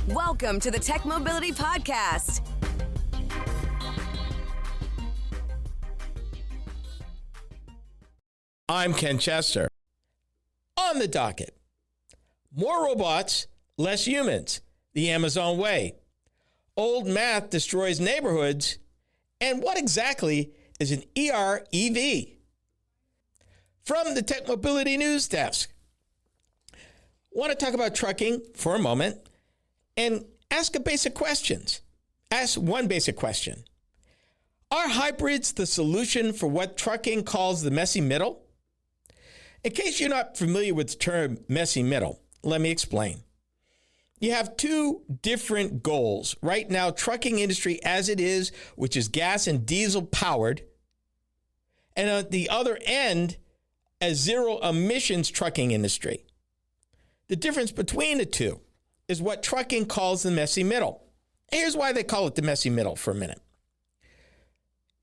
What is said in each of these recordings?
Welcome to the Tech Mobility Podcast. I'm Ken Chester. On the docket, more robots, less humans, the Amazon way. Old math destroys neighborhoods, and what exactly is an ER-EV? From the Tech Mobility News Desk, I want to talk about trucking for a moment and ask Ask one basic question. Are hybrids the solution for what trucking calls the messy middle? In case you're not familiar with the term messy middle, let me explain. You have two different goals. Right now, trucking industry as it is, which is gas and diesel powered, and at the other end, a zero emissions trucking industry. The difference between the two is what trucking calls the messy middle. Here's why they call it the messy middle for a minute.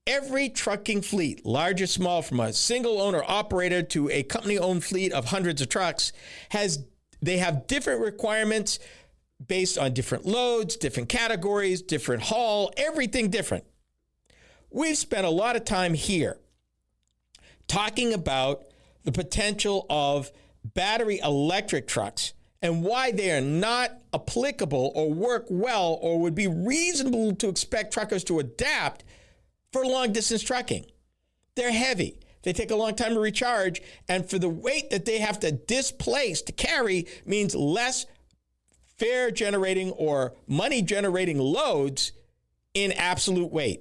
Every trucking fleet, large or small, from a single owner operator to a company-owned fleet of hundreds of trucks, they have different requirements based on different loads, different categories, different haul, everything different. We've spent a lot of time here talking about the potential of battery electric trucks and why they are not applicable or work well or would be reasonable to expect truckers to adapt for long-distance trucking. They're heavy. They take a long time to recharge, and for the weight that they have to displace to carry means less fare-generating or money-generating loads in absolute weight.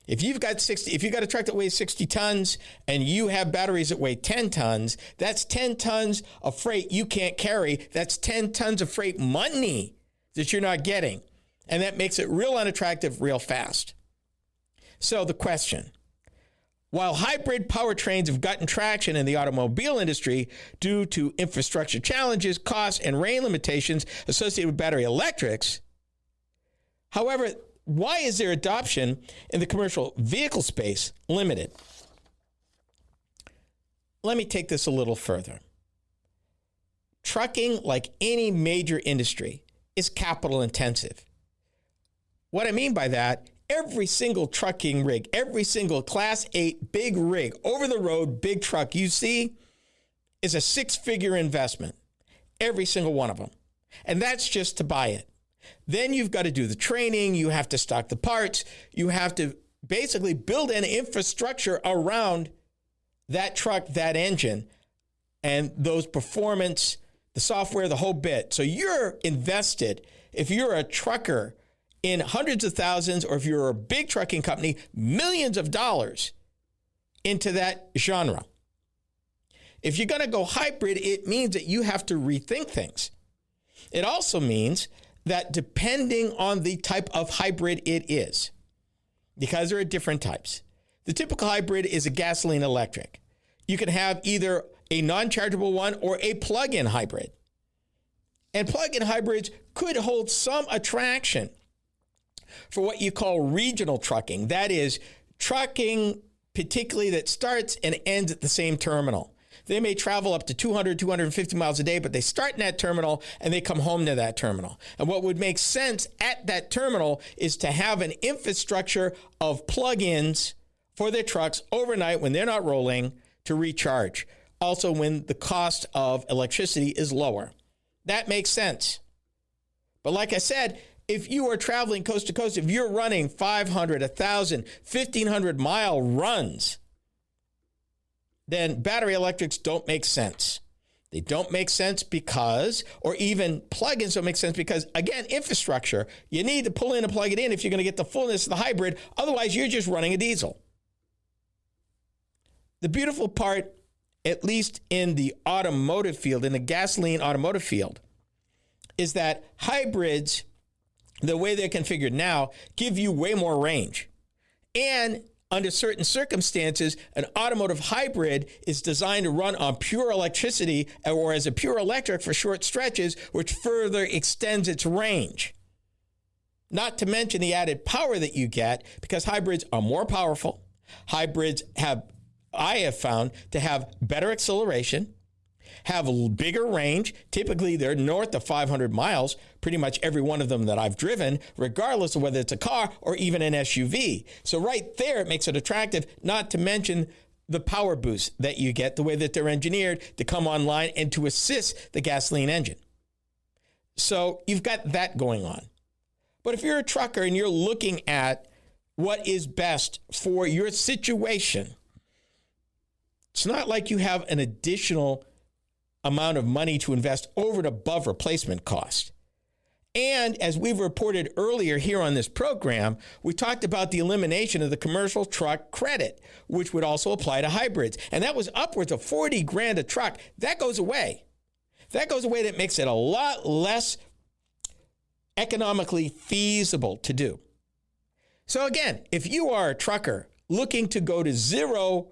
If you've got a truck that weighs 60 tons and you have batteries that weigh 10 tons, that's 10 tons of freight you can't carry. That's 10 tons of freight money that you're not getting, and that makes it real unattractive real fast. So the question, while hybrid powertrains have gotten traction in the automobile industry due to infrastructure challenges, costs, and range limitations associated with battery electrics, however, why is their adoption in the commercial vehicle space limited? Let me take this a little further. Trucking, like any major industry, is capital intensive. What I mean by that, every single trucking rig, every single Class 8 big rig, over-the-road big truck you see is a six-figure investment, every single one of them. And that's just to buy it. Then you've got to do the training, you have to stock the parts, you have to basically build an infrastructure around that truck, that engine, and those performance, the software, the whole bit. So you're invested, if you're a trucker, in hundreds of thousands, or if you're a big trucking company, millions of dollars into that genre. If you're going to go hybrid, it means that you have to rethink things. It also means that depending on the type of hybrid it is, because there are different types. The typical hybrid is a gasoline electric. You can have either a non-chargeable one or a plug-in hybrid. And plug-in hybrids could hold some attraction for what you call regional trucking. That is, trucking particularly that starts and ends at the same terminal. They may travel up to 200, 250 miles a day, but they start in that terminal and they come home to that terminal. And what would make sense at that terminal is to have an infrastructure of plug-ins for their trucks overnight when they're not rolling to recharge. Also, when the cost of electricity is lower. That makes sense. But like I said, if you are traveling coast to coast, if you're running 500, 1,000, 1,500 mile runs, then battery electrics don't make sense. They don't make sense because, or even plug-ins don't make sense because, again, infrastructure. You need to pull in and plug it in if you're going to get the fullness of the hybrid. Otherwise, you're just running a diesel. The beautiful part, at least in the automotive field, in the gasoline automotive field, is that hybrids, the way they're configured now, give you way more range. And under certain circumstances, an automotive hybrid is designed to run on pure electricity or as a pure electric for short stretches, which further extends its range. Not to mention the added power that you get because hybrids are more powerful. Hybrids I have found to have better acceleration. have a bigger range. Typically, they're north of 500 miles, pretty much every one of them that I've driven, regardless of whether it's a car or even an SUV. So right there, it makes it attractive, not to mention the power boost that you get, the way that they're engineered to come online and to assist the gasoline engine. So you've got that going on. But if you're a trucker and you're looking at what is best for your situation, it's not like you have an additional amount of money to invest over and above replacement cost. And as we've reported earlier here on this program, we talked about the elimination of the commercial truck credit, which would also apply to hybrids. And that was upwards of $40,000 a truck. That goes away. That goes away. That makes it a lot less economically feasible to do. So again, if you are a trucker looking to go to zero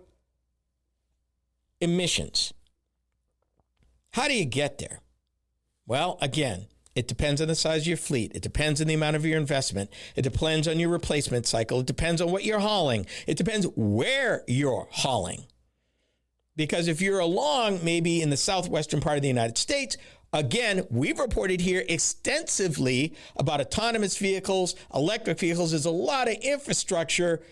emissions, how do you get there? Well, again, it depends on the size of your fleet. It depends on the amount of your investment. It depends on your replacement cycle. It depends on what you're hauling. It depends where you're hauling. Because if you're along maybe in the southwestern part of the United States, again, we've reported here extensively about autonomous vehicles, electric vehicles. There's a lot of infrastructure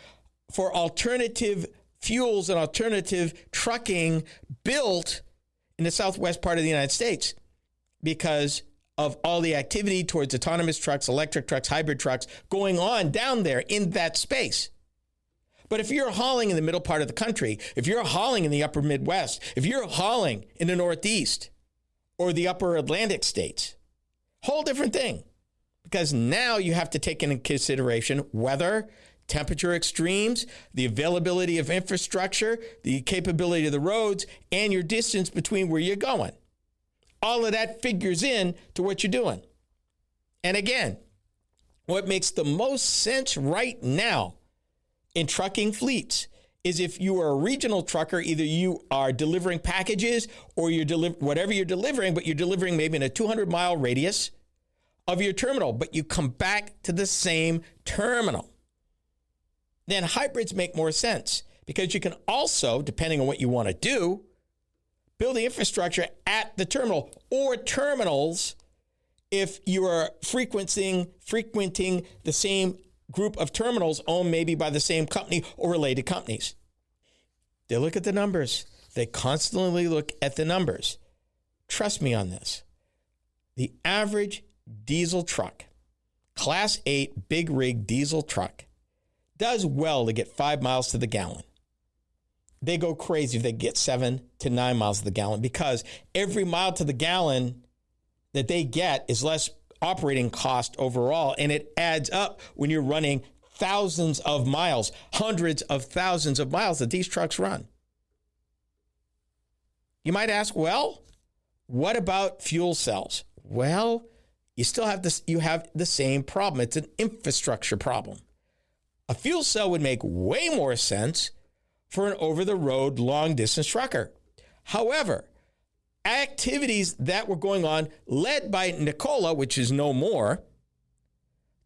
for alternative fuels and alternative trucking built in the southwest part of the United States because of all the activity towards autonomous trucks, electric trucks, hybrid trucks going on down there in that space. But if you're hauling in the middle part of the country, if you're hauling in the upper Midwest, if you're hauling in the Northeast or the upper Atlantic states, whole different thing. Because now you have to take into consideration weather, temperature extremes, the availability of infrastructure, the capability of the roads, and your distance between where you're going. All of that figures in to what you're doing. And again, what makes the most sense right now in trucking fleets is if you are a regional trucker, either you are delivering packages or you're whatever you're delivering, but you're delivering maybe in a 200-mile radius of your terminal, but you come back to the same terminal. Then hybrids make more sense because you can also, depending on what you want to do, build the infrastructure at the terminal or terminals if you are frequenting the same group of terminals owned maybe by the same company or related companies. They look at the numbers. They constantly look at the numbers. Trust me on this. The average diesel truck, Class 8 big rig diesel truck, does well to get 5 miles to the gallon. They go crazy if they get 7 to 9 miles to the gallon because every mile to the gallon that they get is less operating cost overall, and it adds up when you're running thousands of miles, hundreds of thousands of miles that these trucks run. You might ask, well, what about fuel cells? Well, you still have this. You have the same problem. It's an infrastructure problem. A fuel cell would make way more sense for an over-the-road long-distance trucker. However, activities that were going on, led by Nikola, which is no more,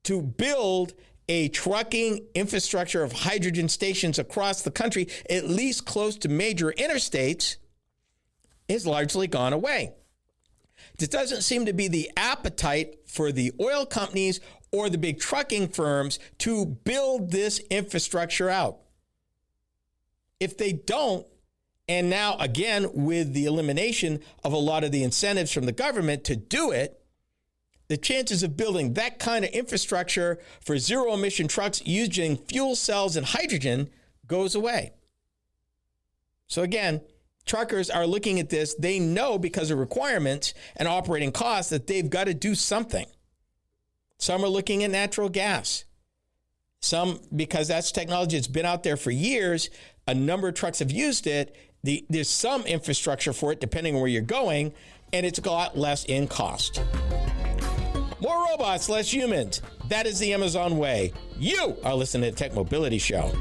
to build a trucking infrastructure of hydrogen stations across the country, at least close to major interstates, is largely gone away. There doesn't seem to be the appetite for the oil companies or the big trucking firms to build this infrastructure out. If they don't, and now again with the elimination of a lot of the incentives from the government to do it, the chances of building that kind of infrastructure for zero-emission trucks using fuel cells and hydrogen goes away. So again, truckers are looking at this. They know because of requirements and operating costs that they've got to do something. Some are looking at natural gas. Some, because that's technology that's been out there for years, a number of trucks have used it. There's some infrastructure for it, depending on where you're going, and it's a lot less in cost. More robots, less humans. That is the Amazon way. You are listening to the Tech Mobility Show.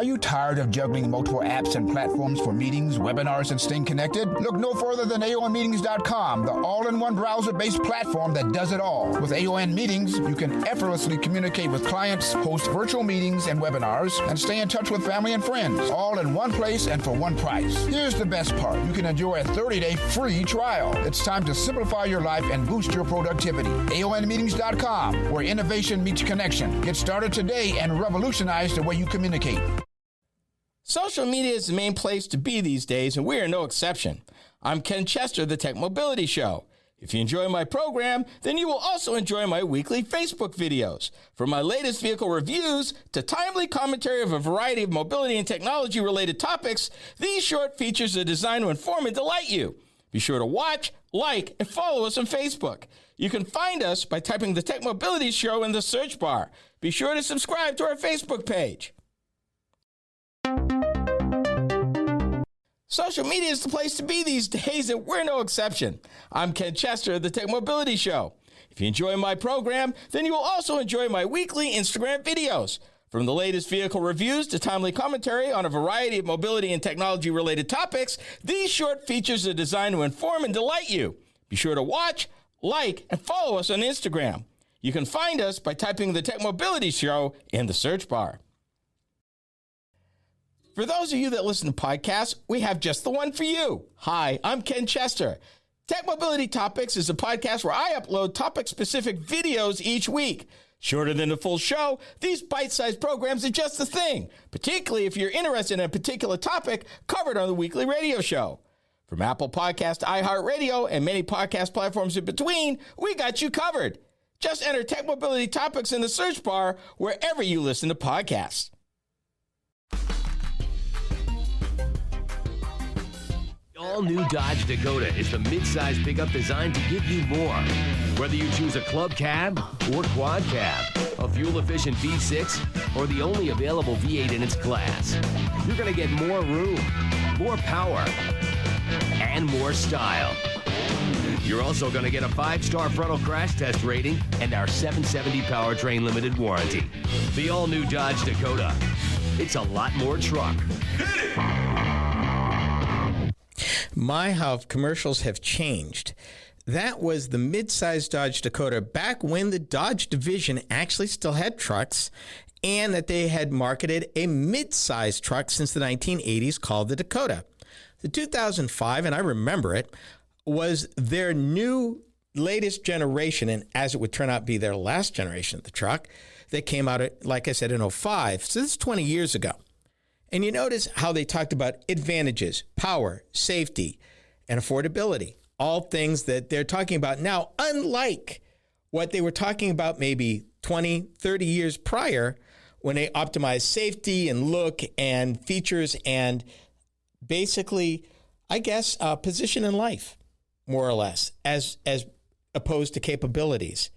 Are you tired of juggling multiple apps and platforms for meetings, webinars, and staying connected? Look no further than AONmeetings.com, the all-in-one browser-based platform that does it all. With AON Meetings, you can effortlessly communicate with clients, host virtual meetings and webinars, and stay in touch with family and friends, all in one place and for one price. Here's the best part. You can enjoy a 30-day free trial. It's time to simplify your life and boost your productivity. AONmeetings.com, where innovation meets connection. Get started today and revolutionize the way you communicate. Social media is the main place to be these days, and we are no exception. I'm Ken Chester, the Tech Mobility Show. If you enjoy my program, then you will also enjoy my weekly Facebook videos. From my latest vehicle reviews to timely commentary of a variety of mobility and technology-related topics, these short features are designed to inform and delight you. Be sure to watch, like, and follow us on Facebook. You can find us by typing the Tech Mobility Show in the search bar. Be sure to subscribe to our Facebook page. Social media is the place to be these days, and we're no exception. I'm Ken Chester of the Tech Mobility Show. If you enjoy my program, then you will also enjoy my weekly Instagram videos. From the latest vehicle reviews to timely commentary on a variety of mobility and technology-related topics, these short features are designed to inform and delight you. Be sure to watch, like, and follow us on Instagram. You can find us by typing the Tech Mobility Show in the search bar. For those of you that listen to podcasts, we have just the one for you. Hi, I'm Ken Chester. Tech Mobility Topics is a podcast where I upload topic-specific videos each week. Shorter than the full show, these bite-sized programs are just the thing, particularly if you're interested in a particular topic covered on the weekly radio show. From Apple Podcast to iHeartRadio and many podcast platforms in between, we got you covered. Just enter Tech Mobility Topics in the search bar wherever you listen to podcasts. All-new Dodge Dakota is the mid-size pickup designed to give you more. Whether you choose a club cab or quad cab, a fuel-efficient V6, or the only available V8 in its class, you're going to get more room, more power, and more style. You're also going to get a 5-star frontal crash test rating and our 770 powertrain limited warranty. The all-new Dodge Dakota. It's a lot more truck. Hit it! My, how commercials have changed. That was the mid-size Dodge Dakota back when the Dodge division actually still had trucks, and that they had marketed a mid-size truck since the 1980s called the Dakota. The 2005, and I remember it, was their new latest generation, and as it would turn out be their last generation of the truck, that came out, like I said, in 05. So this is 20 years ago. And you notice how they talked about advantages, power, safety, and affordability, all things that they're talking about now, unlike what they were talking about maybe 20, 30 years prior when they optimized safety and look and features and basically, I guess, position in life, more or less, as opposed to capabilities.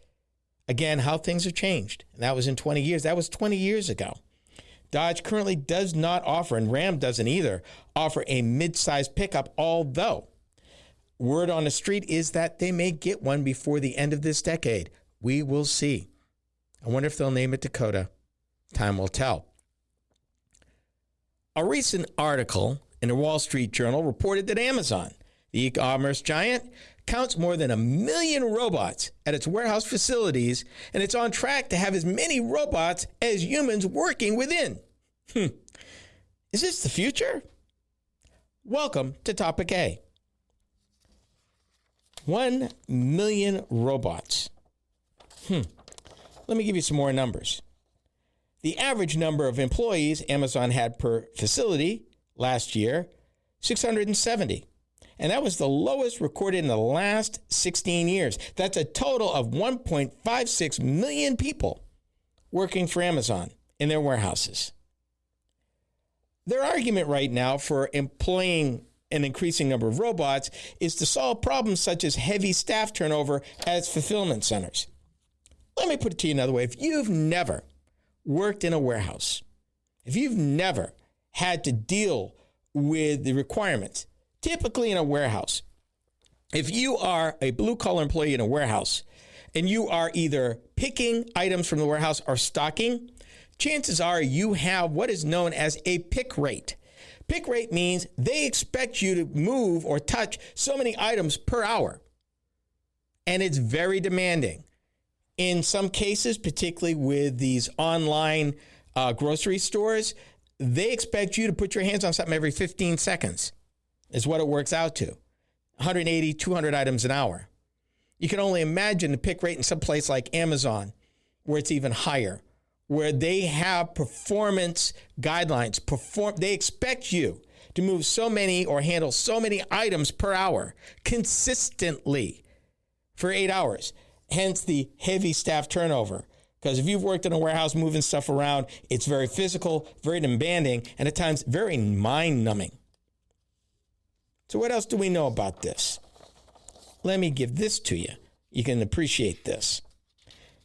Again, how things have changed. And that was in 20 years. That was 20 years ago. Dodge currently does not offer, and Ram doesn't either, offer a mid-size pickup, although word on the street is that they may get one before the end of this decade. We will see. I wonder if they'll name it Dakota. Time will tell. A recent article in the Wall Street Journal reported that Amazon, the e-commerce giant, counts more than 1 million robots at its warehouse facilities, and it's on track to have as many robots as humans working within. Is this the future? Welcome to Topic A. 1 million robots. Let me give you some more numbers. The average number of employees Amazon had per facility last year, 670. And that was the lowest recorded in the last 16 years. That's a total of 1.56 million people working for Amazon in their warehouses. Their argument right now for employing an increasing number of robots is to solve problems such as heavy staff turnover at fulfillment centers. Let me put it to you another way. If you've never worked in a warehouse, if you've never had to deal with the requirements, typically in a warehouse, if you are a blue-collar employee in a warehouse and you are either picking items from the warehouse or stocking, chances are you have what is known as a pick rate. Pick rate means they expect you to move or touch so many items per hour. And it's very demanding. In some cases, particularly with these online grocery stores, they expect you to put your hands on something every 15 seconds is what it works out to. 180, 200 items an hour. You can only imagine the pick rate in some place like Amazon, where it's even higher, where they have performance guidelines. They expect you to move so many or handle so many items per hour consistently for 8 hours. Hence the heavy staff turnover. Because if you've worked in a warehouse moving stuff around, it's very physical, very demanding, and at times very mind-numbing. So what else do we know about this? Let me give this to you. You can appreciate this.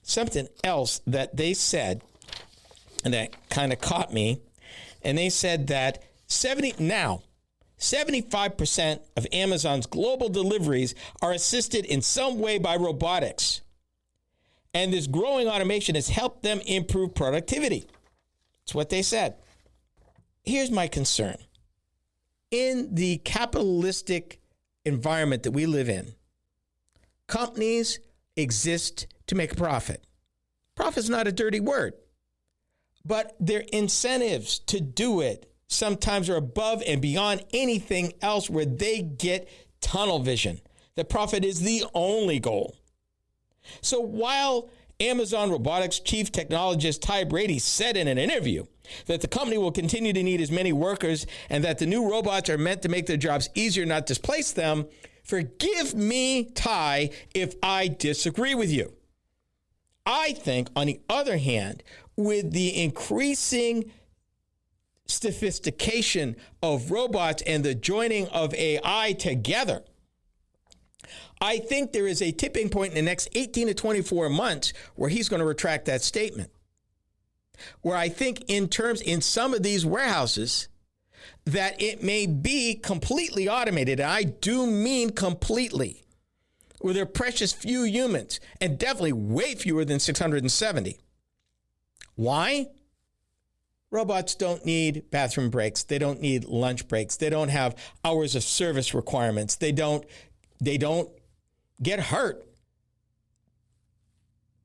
Something else that they said, and that kind of caught me, and they said that 75% of Amazon's global deliveries are assisted in some way by robotics. And this growing automation has helped them improve productivity. That's what they said. Here's my concern. In the capitalistic environment that we live in, companies exist to make a profit. Profit's not a dirty word, but their incentives to do it sometimes are above and beyond anything else, where they get tunnel vision. That profit is the only goal. So while Amazon Robotics chief technologist Ty Brady said in an interview that the company will continue to need as many workers and that the new robots are meant to make their jobs easier, not displace them, forgive me, Ty, if I disagree with you. I think, on the other hand, with the increasing sophistication of robots and the joining of AI together, I think there is a tipping point in the next 18 to 24 months where he's going to retract that statement. Where I think in some of these warehouses, that it may be completely automated. And I do mean completely, where there are precious few humans, and definitely way fewer than 670. Why? Robots don't need bathroom breaks. They don't need lunch breaks. They don't have hours of service requirements. They don't get hurt.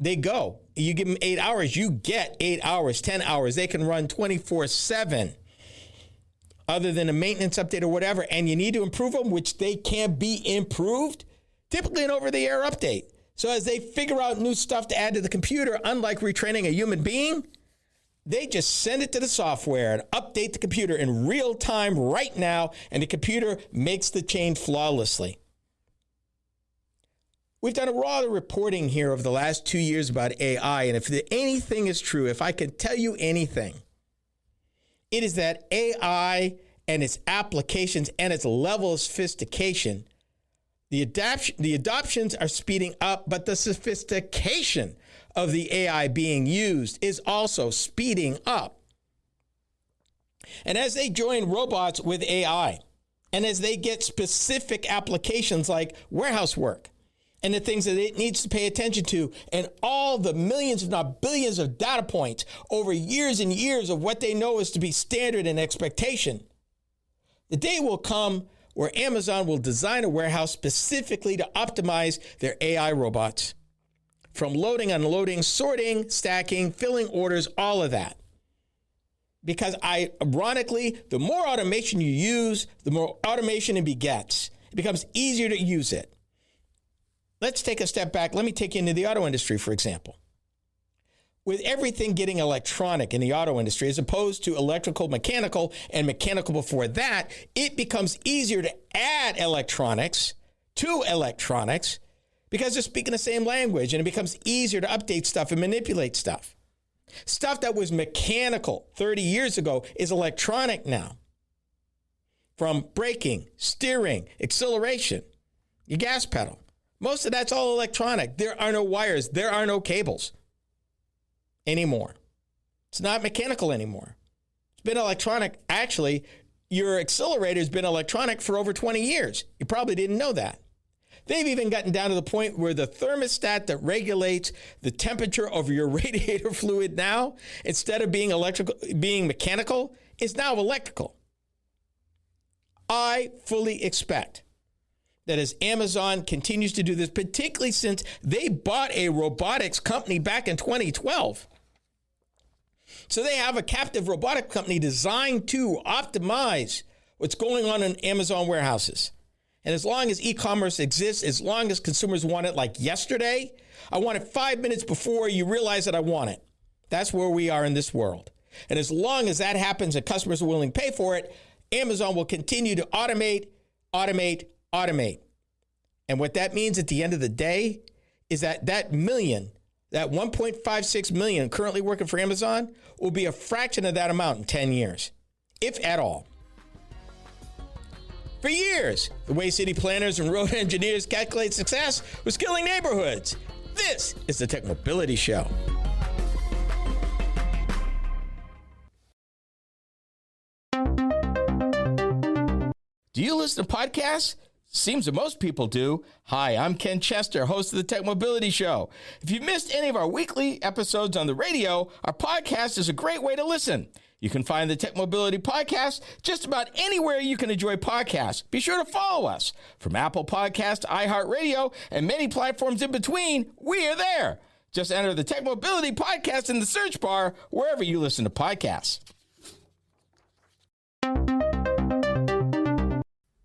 They go. You give them 8 hours, you get 8 hours, 10 hours. They can run 24/7 other than a maintenance update or whatever, and you need to improve them, which they can be improved, typically an over-the-air update. So as they figure out new stuff to add to the computer, unlike retraining a human being, they just send it to the software and update the computer in real time right now, and the computer makes the change flawlessly. We've done a lot of reporting here over the last 2 years about AI, and if anything is true, if I can tell you anything, it is that AI and its applications and its level of sophistication, the adoptions are speeding up, but the sophistication of the AI being used is also speeding up. And as they join robots with AI, and as they get specific applications like warehouse work, and the things that it needs to pay attention to, and all the millions, if not billions, of data points over years and years of what they know is to be standard and expectation, the day will come where Amazon will design a warehouse specifically to optimize their AI robots. From loading, unloading, sorting, stacking, filling orders, all of that. Because ironically, the more automation you use, the more automation it begets. It becomes easier to use it. Let's take a step back. Let me take you into the auto industry, for example. With everything getting electronic in the auto industry, as opposed to electrical, mechanical, and mechanical before that, it becomes easier to add electronics to electronics because they're speaking the same language, and it becomes easier to update stuff and manipulate stuff. Stuff that was mechanical 30 years ago is electronic now. From braking, steering, acceleration, your gas pedal. Most of that's all electronic. There are no wires. There are no cables anymore. It's not mechanical anymore. It's been electronic. Actually, your accelerator has been electronic for over 20 years. You probably didn't know that. They've even gotten down to the point where the thermostat that regulates the temperature of your radiator fluid now, instead of being mechanical, is now electrical. I fully expect that as Amazon continues to do this, particularly since they bought a robotics company back in 2012. So they have a captive robotic company designed to optimize what's going on in Amazon warehouses. And as long as e-commerce exists, as long as consumers want it like yesterday, I want it 5 minutes before you realize that I want it. That's where we are in this world. And as long as that happens and customers are willing to pay for it, Amazon will continue to automate. And what that means at the end of the day is that 1.56 million currently working for Amazon will be a fraction of that amount in 10 years, if at all. For years, the way city planners and road engineers calculate success was killing neighborhoods. This is the Tech Mobility Show. Do you listen to podcasts? Seems that most people do. Hi, I'm Ken Chester, host of the Tech Mobility Show. If you've missed any of our weekly episodes on the radio, our podcast is a great way to listen. You can find the Tech Mobility Podcast just about anywhere you can enjoy podcasts. Be sure to follow us. From Apple Podcasts, iHeartRadio, and many platforms in between, we are there. Just enter the Tech Mobility Podcast in the search bar wherever you listen to podcasts.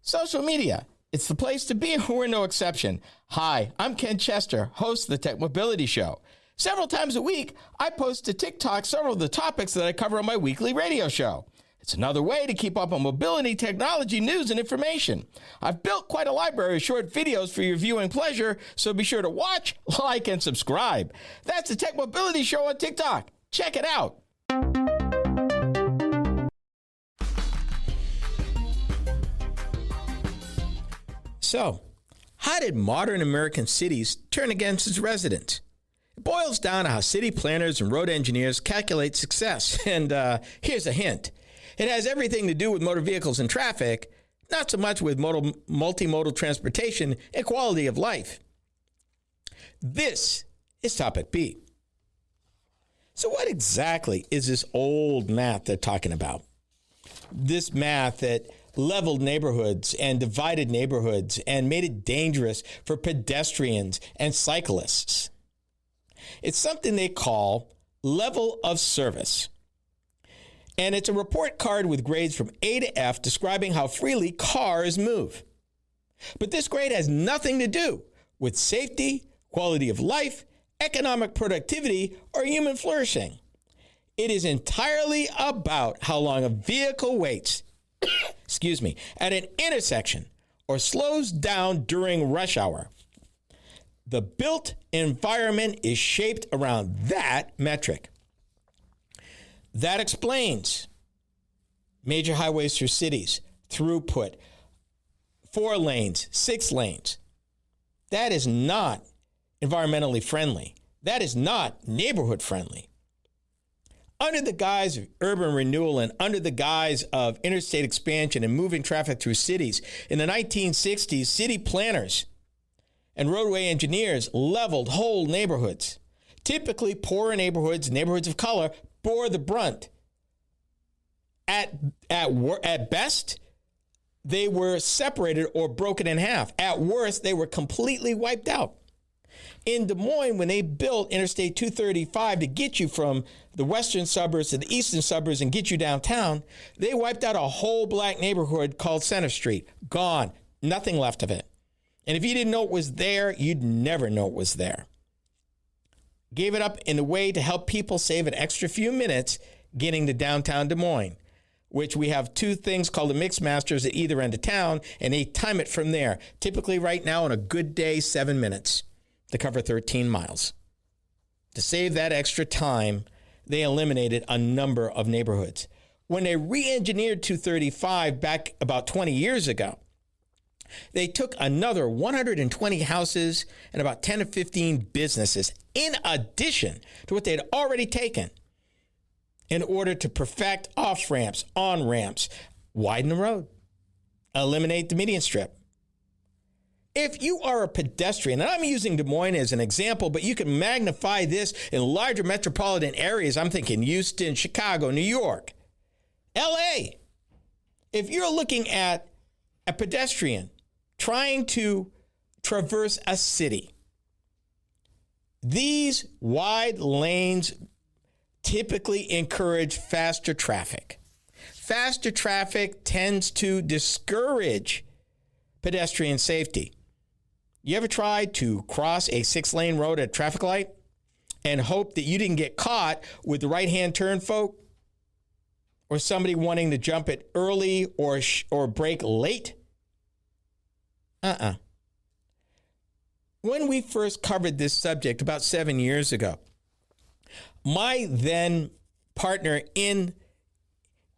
Social media. It's the place to be, and we're no exception. Hi, I'm Ken Chester, host of the Tech Mobility Show. Several times a week, I post to TikTok several of the topics that I cover on my weekly radio show. It's another way to keep up on mobility, technology, news, and information. I've built quite a library of short videos for your viewing pleasure, so be sure to watch, like, and subscribe. That's the Tech Mobility Show on TikTok. Check it out. So, how did modern American cities turn against its residents? It boils down to how city planners and road engineers calculate success. And here's a hint. It has everything to do with motor vehicles and traffic, not so much with multimodal transportation and quality of life. This is topic B. So what exactly is this old math they're talking about? This math that leveled neighborhoods and divided neighborhoods and made it dangerous for pedestrians and cyclists. It's something they call level of service. And it's a report card with grades from A to F describing how freely cars move. But this grade has nothing to do with safety, quality of life, economic productivity, or human flourishing. It is entirely about how long a vehicle waits at an intersection or slows down during rush hour. The built environment is shaped around that metric. That explains major highways through cities, throughput, 4 lanes, 6 lanes. That is not environmentally friendly. That is not neighborhood friendly. Under the guise of urban renewal and under the guise of interstate expansion and moving traffic through cities, in the 1960s, city planners and roadway engineers leveled whole neighborhoods. Typically, poorer neighborhoods, neighborhoods of color, bore the brunt. At best, they were separated or broken in half. At worst, they were completely wiped out. In Des Moines, when they built Interstate 235 to get you from the western suburbs to the eastern suburbs and get you downtown, they wiped out a whole black neighborhood called Center Street. Gone. Nothing left of it. And if you didn't know it was there, you'd never know it was there. Gave it up in a way to help people save an extra few minutes getting to downtown Des Moines, which we have 2 things called the mix masters at either end of town, and they time it from there. Typically right now on a good day, 7 minutes to cover 13 miles. To save that extra time, they eliminated a number of neighborhoods. When they re-engineered 235 back about 20 years ago, they took another 120 houses and about 10 to 15 businesses in addition to what they'd already taken in order to perfect off-ramps, on-ramps, widen the road, eliminate the median strip. If you are a pedestrian, and I'm using Des Moines as an example, but you can magnify this in larger metropolitan areas. I'm thinking Houston, Chicago, New York, LA. If you're looking at a pedestrian trying to traverse a city, these wide lanes typically encourage faster traffic. Faster traffic tends to discourage pedestrian safety. You ever tried to cross a 6-lane road at a traffic light and hope that you didn't get caught with the right-hand turn folk? Or somebody wanting to jump it early or brake late? When we first covered this subject about 7 years ago, my then partner in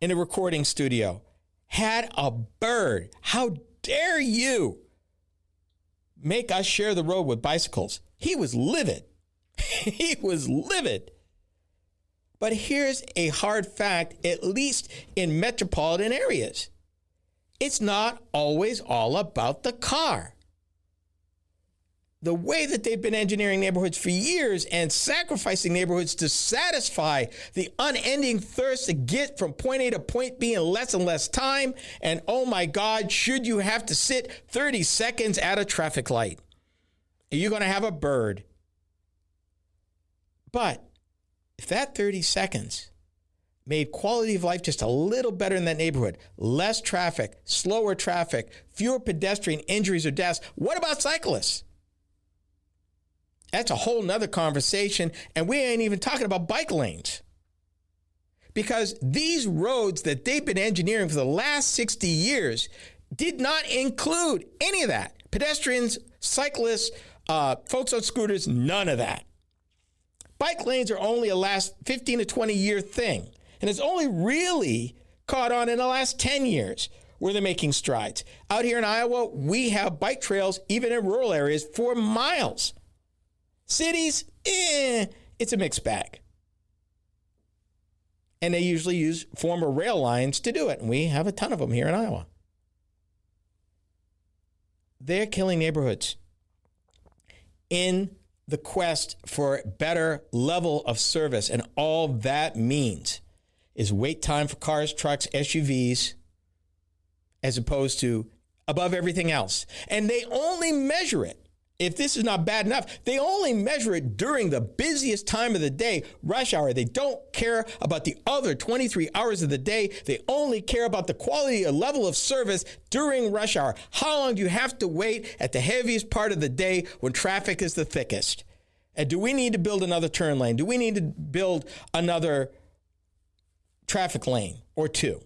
a recording studio had a bird. How dare you make us share the road with bicycles? He was livid. He was livid. But here's a hard fact, at least in metropolitan areas. It's not always all about the car. The way that they've been engineering neighborhoods for years and sacrificing neighborhoods to satisfy the unending thirst to get from point A to point B in less and less time. And oh my God, should you have to sit 30 seconds at a traffic light? You're going to have a bird. But if that 30 seconds made quality of life just a little better in that neighborhood, less traffic, slower traffic, fewer pedestrian injuries or deaths, what about cyclists? That's a whole nother conversation, and we ain't even talking about bike lanes. Because these roads that they've been engineering for the last 60 years did not include any of that. Pedestrians, cyclists, folks on scooters, none of that. Bike lanes are only a last 15 to 20 year thing, and it's only really caught on in the last 10 years where they're making strides. Out here in Iowa, we have bike trails, even in rural areas, for miles. Cities, it's a mixed bag. And they usually use former rail lines to do it. And we have a ton of them here in Iowa. They're killing neighborhoods in the quest for better level of service. And all that means is wait time for cars, trucks, SUVs, as opposed to above everything else. And they only measure it. If this is not bad enough, they only measure it during the busiest time of the day, rush hour. They don't care about the other 23 hours of the day. They only care about the quality or level of service during rush hour. How long do you have to wait at the heaviest part of the day when traffic is the thickest? And do we need to build another turn lane? Do we need to build another traffic lane or two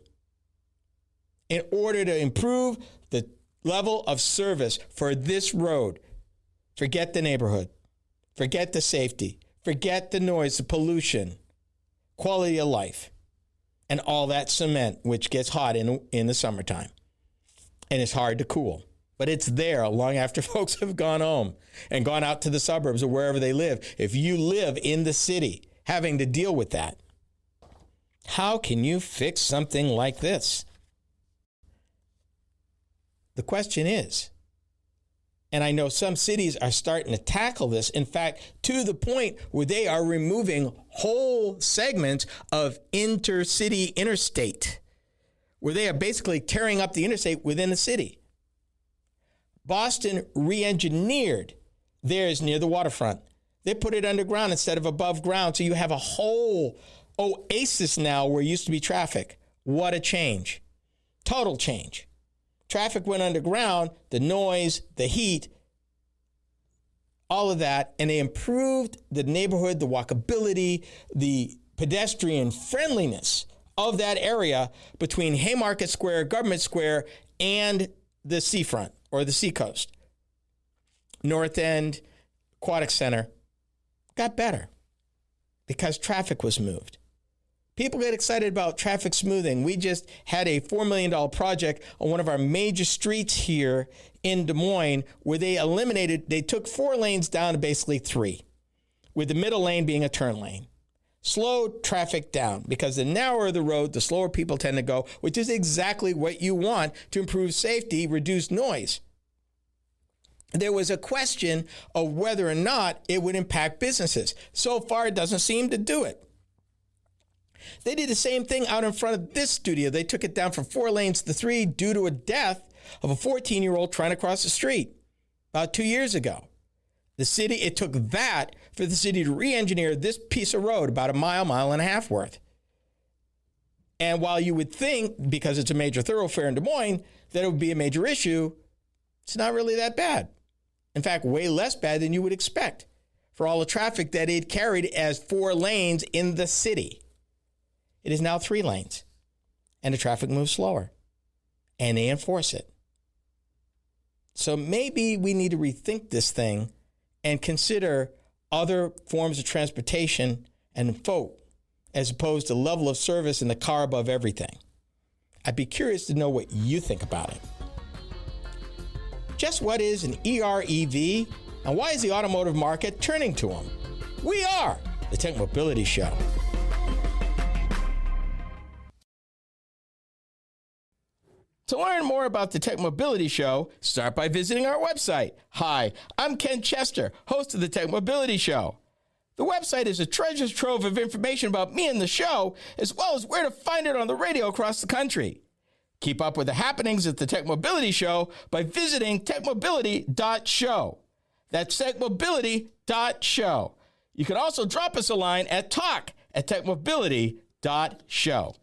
in order to improve the level of service for this road? Forget the neighborhood. Forget the safety. Forget the noise, the pollution, quality of life, and all that cement, which gets hot in the summertime. And it's hard to cool. But it's there long after folks have gone home and gone out to the suburbs or wherever they live. If you live in the city having to deal with that, how can you fix something like this? The question is, and I know some cities are starting to tackle this, in fact, to the point where they are removing whole segments of interstate, where they are basically tearing up the interstate within the city. Boston re-engineered theirs near the waterfront. They put it underground instead of above ground, so you have a whole oasis now where used to be traffic. What a change. Total change. Traffic went underground, the noise, the heat, all of that, and they improved the neighborhood, the walkability, the pedestrian friendliness of that area between Haymarket Square, Government Square, and the seafront or the seacoast. North End, Aquatic Center got better because traffic was moved. People get excited about traffic smoothing. We just had a $4 million project on one of our major streets here in Des Moines where they took 4 lanes down to basically 3, with the middle lane being a turn lane. Slowed traffic down because the narrower the road, the slower people tend to go, which is exactly what you want to improve safety, reduce noise. there was a question of whether or not it would impact businesses. So far, it doesn't seem to do it. They did the same thing out in front of this studio. They took it down from 4 lanes to 3 due to a death of a 14-year-old trying to cross the street about 2 years ago. It took that for the city to re-engineer this piece of road about a mile and a half worth. And while you would think, because it's a major thoroughfare in Des Moines, that it would be a major issue, it's not really that bad. In fact, way less bad than you would expect for all the traffic that it carried as 4 lanes in the city. It is now 3 lanes, and the traffic moves slower, and they enforce it. So maybe we need to rethink this thing and consider other forms of transportation and vote, as opposed to level of service and the car above everything. I'd be curious to know what you think about it. Just what is an EREV, and why is the automotive market turning to them? We are the Tech Mobility Show. To learn more about the Tech Mobility Show, start by visiting our website. Hi, I'm Ken Chester, host of the Tech Mobility Show. The website is a treasure trove of information about me and the show, as well as where to find it on the radio across the country. Keep up with the happenings at the Tech Mobility Show by visiting techmobility.show. That's techmobility.show. You can also drop us a line at talk@techmobility.show.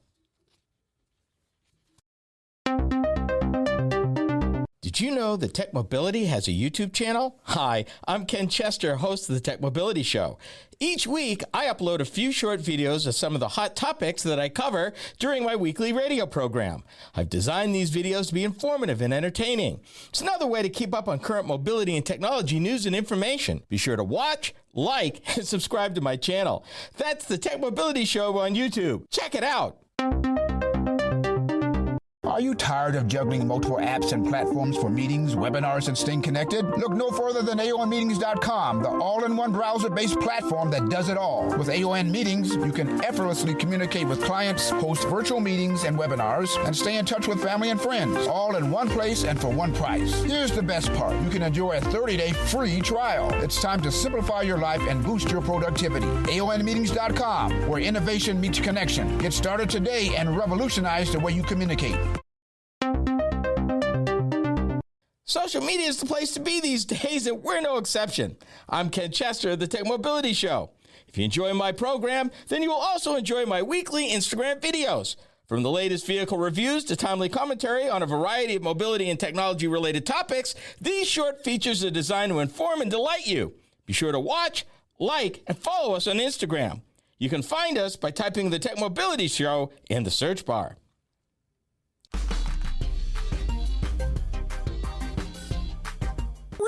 Did you know that Tech Mobility has a YouTube channel? Hi, I'm Ken Chester, host of the Tech Mobility Show. Each week, I upload a few short videos of some of the hot topics that I cover during my weekly radio program. I've designed these videos to be informative and entertaining. It's another way to keep up on current mobility and technology news and information. Be sure to watch, like, and subscribe to my channel. That's the Tech Mobility Show on YouTube. Check it out. Are you tired of juggling multiple apps and platforms for meetings, webinars, and staying connected? Look no further than aonmeetings.com, the all-in-one browser-based platform that does it all. With AON Meetings, you can effortlessly communicate with clients, host virtual meetings and webinars, and stay in touch with family and friends, all in one place and for one price. Here's the best part. You can enjoy a 30-day free trial. It's time to simplify your life and boost your productivity. aonmeetings.com, where innovation meets connection. Get started today and revolutionize the way you communicate. Social media is the place to be these days, and we're no exception. I'm Ken Chester of the Tech Mobility Show. If you enjoy my program, then you will also enjoy my weekly Instagram videos. From the latest vehicle reviews to timely commentary on a variety of mobility and technology-related topics, these short features are designed to inform and delight you. Be sure to watch, like, and follow us on Instagram. You can find us by typing the Tech Mobility Show in the search bar.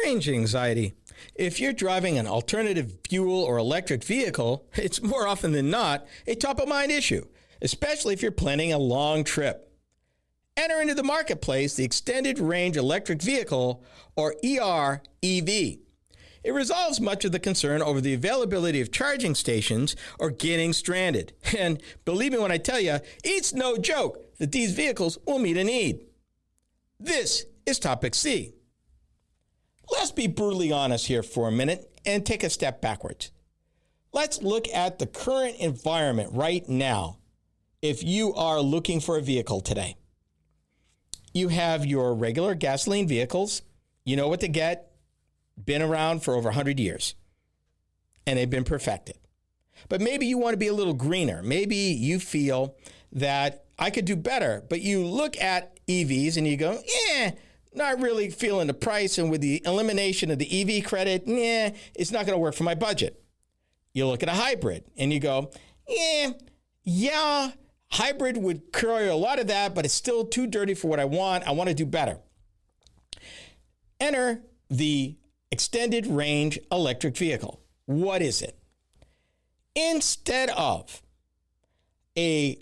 Range anxiety. If you're driving an alternative fuel or electric vehicle, it's more often than not a top-of-mind issue, especially if you're planning a long trip. Enter into the marketplace the Extended Range Electric Vehicle, or EREV. It resolves much of the concern over the availability of charging stations or getting stranded. And believe me when I tell you, it's no joke that these vehicles will meet a need. This is Topic C. Let's be brutally honest here for a minute and take a step backwards. Let's look at the current environment right now if you are looking for a vehicle today. You have your regular gasoline vehicles. You know what to get. Been around for over 100 years. And they've been perfected. But maybe you want to be a little greener. Maybe you feel that I could do better. But you look at EVs and you go, not really feeling the price, and with the elimination of the EV credit, it's not going to work for my budget. You look at a hybrid, and you go, hybrid would carry a lot of that, but it's still too dirty for what I want. I want to do better. Enter the extended range electric vehicle. What is it? Instead of a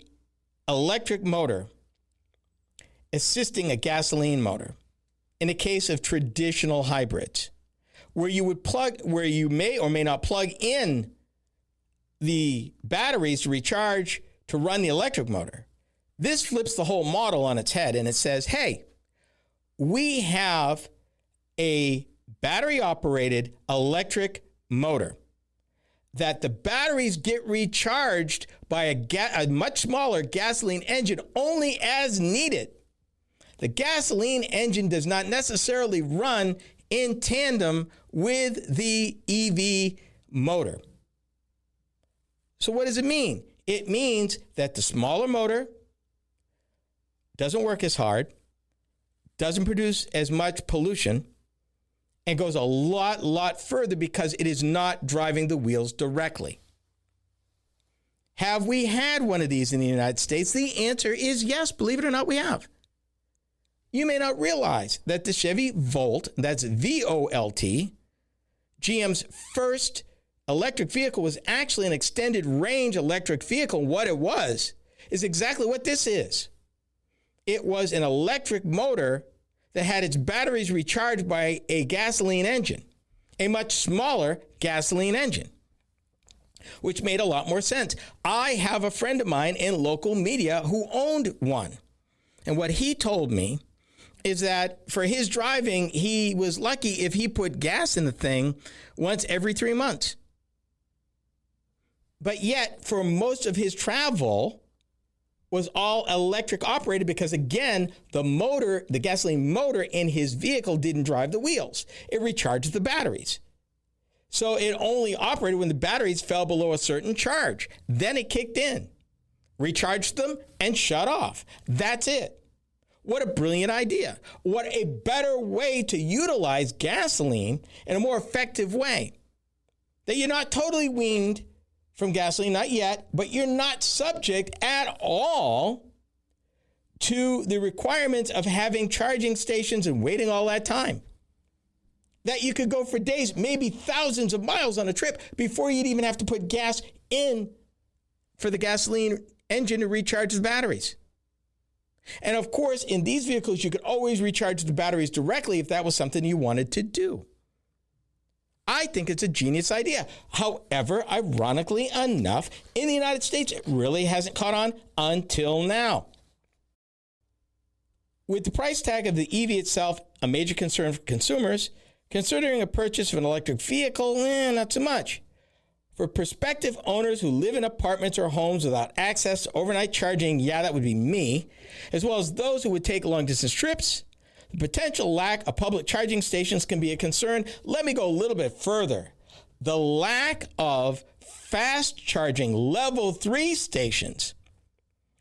electric motor assisting a gasoline motor, in the case of traditional hybrids, where you may or may not plug in the batteries to recharge to run the electric motor, this flips the whole model on its head, and it says, hey, we have a battery-operated electric motor, that the batteries get recharged by a much smaller gasoline engine only as needed. The gasoline engine does not necessarily run in tandem with the EV motor. So what does it mean? It means that the smaller motor doesn't work as hard, doesn't produce as much pollution, and goes a lot further because it is not driving the wheels directly. Have we had one of these in the United States? The answer is yes, believe it or not, we have. You may not realize that the Chevy Volt, that's V-O-L-T, GM's first electric vehicle was actually an extended range electric vehicle. What it was is exactly what this is. It was an electric motor that had its batteries recharged by a gasoline engine, a much smaller gasoline engine, which made a lot more sense. I have a friend of mine in local media who owned one. And what he told me is that for his driving, he was lucky if he put gas in the thing once every 3 months. But yet, for most of his travel, was all electric operated because, again, the gasoline motor in his vehicle didn't drive the wheels. It recharged the batteries. So it only operated when the batteries fell below a certain charge. Then it kicked in, recharged them, and shut off. That's it. What a brilliant idea. What a better way to utilize gasoline in a more effective way. That you're not totally weaned from gasoline, not yet, but you're not subject at all to the requirements of having charging stations and waiting all that time. That you could go for days, maybe thousands of miles on a trip before you'd even have to put gas in for the gasoline engine to recharge the batteries. And of course, in these vehicles, you could always recharge the batteries directly if that was something you wanted to do. I think it's a genius idea. However, ironically enough, in the United States, it really hasn't caught on until now. With the price tag of the EV itself a major concern for consumers, considering a purchase of an electric vehicle, not so much. For prospective owners who live in apartments or homes without access to overnight charging, that would be me, as well as those who would take long-distance trips, the potential lack of public charging stations can be a concern. Let me go a little bit further. The lack of fast charging level 3 stations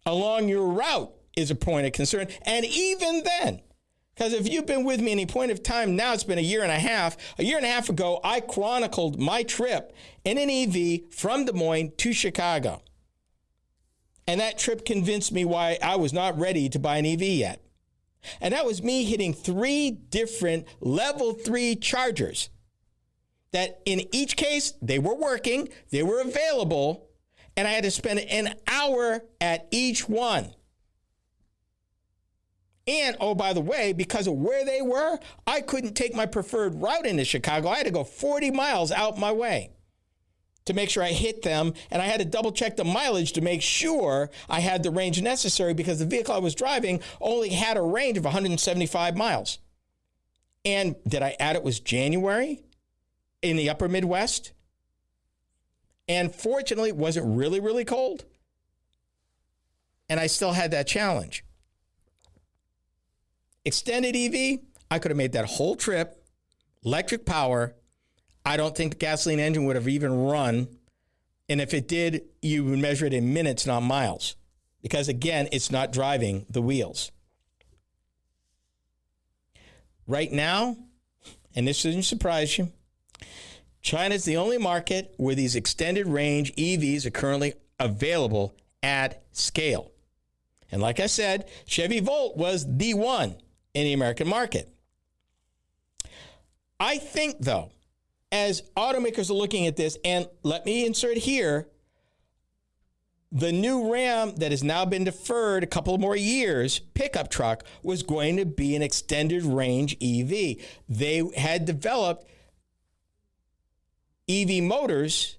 along your route is a point of concern. And even then, because if you've been with me any point of time, now it's been a year and a half. A year and a half ago, I chronicled my trip in an EV from Des Moines to Chicago. And that trip convinced me why I was not ready to buy an EV yet. And that was me hitting 3 different level 3 chargers that in each case, they were working, they were available, and I had to spend an hour at each one. And, oh, by the way, because of where they were, I couldn't take my preferred route into Chicago. I had to go 40 miles out my way to make sure I hit them, and I had to double check the mileage to make sure I had the range necessary because the vehicle I was driving only had a range of 175 miles. And did I add it was January in the upper Midwest? And fortunately, it wasn't really, really cold. And I still had that challenge. Extended EV, I could have made that whole trip, electric power. I don't think the gasoline engine would have even run. And if it did, you would measure it in minutes, not miles. Because again, it's not driving the wheels. Right now, and this shouldn't surprise you, China's the only market where these extended range EVs are currently available at scale. And like I said, Chevy Volt was the one in the American market. I think, though, as automakers are looking at this, and let me insert here, the new Ram that has now been deferred a couple more years, pickup truck, was going to be an extended range EV. They had developed EV motors,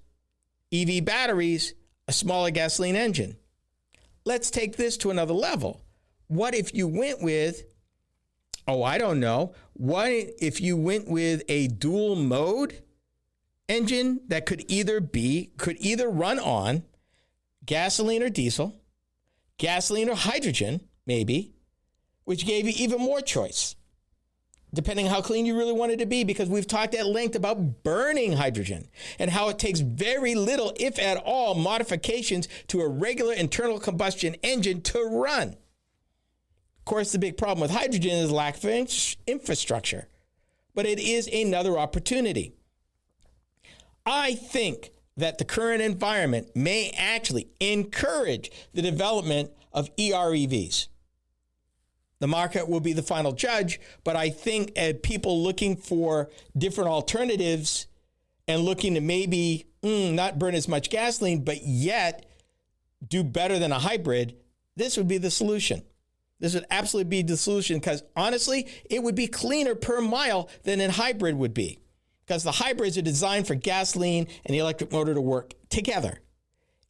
EV batteries, a smaller gasoline engine. Let's take this to another level. What if you went with Oh, I don't know. Why, if you went with a dual mode engine that could either run on gasoline or diesel, gasoline or hydrogen, maybe, which gave you even more choice, depending how clean you really wanted to be, because we've talked at length about burning hydrogen and how it takes very little, if at all, modifications to a regular internal combustion engine to run. Of course, the big problem with hydrogen is lack of infrastructure, but it is another opportunity. I think that the current environment may actually encourage the development of EREVs. The market will be the final judge, but I think people looking for different alternatives and looking to maybe not burn as much gasoline, but yet do better than a hybrid, this would be the solution. This would absolutely be the solution, because honestly, it would be cleaner per mile than a hybrid would be, because the hybrids are designed for gasoline and the electric motor to work together.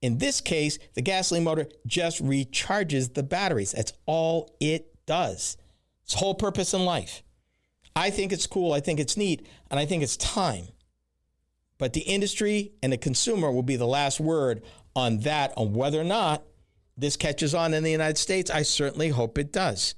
In this case, the gasoline motor just recharges the batteries. That's all it does. Its whole purpose in life. I think it's cool. I think it's neat. And I think it's time. But the industry and the consumer will be the last word on that, on whether or not this catches on in the United States. I certainly hope it does.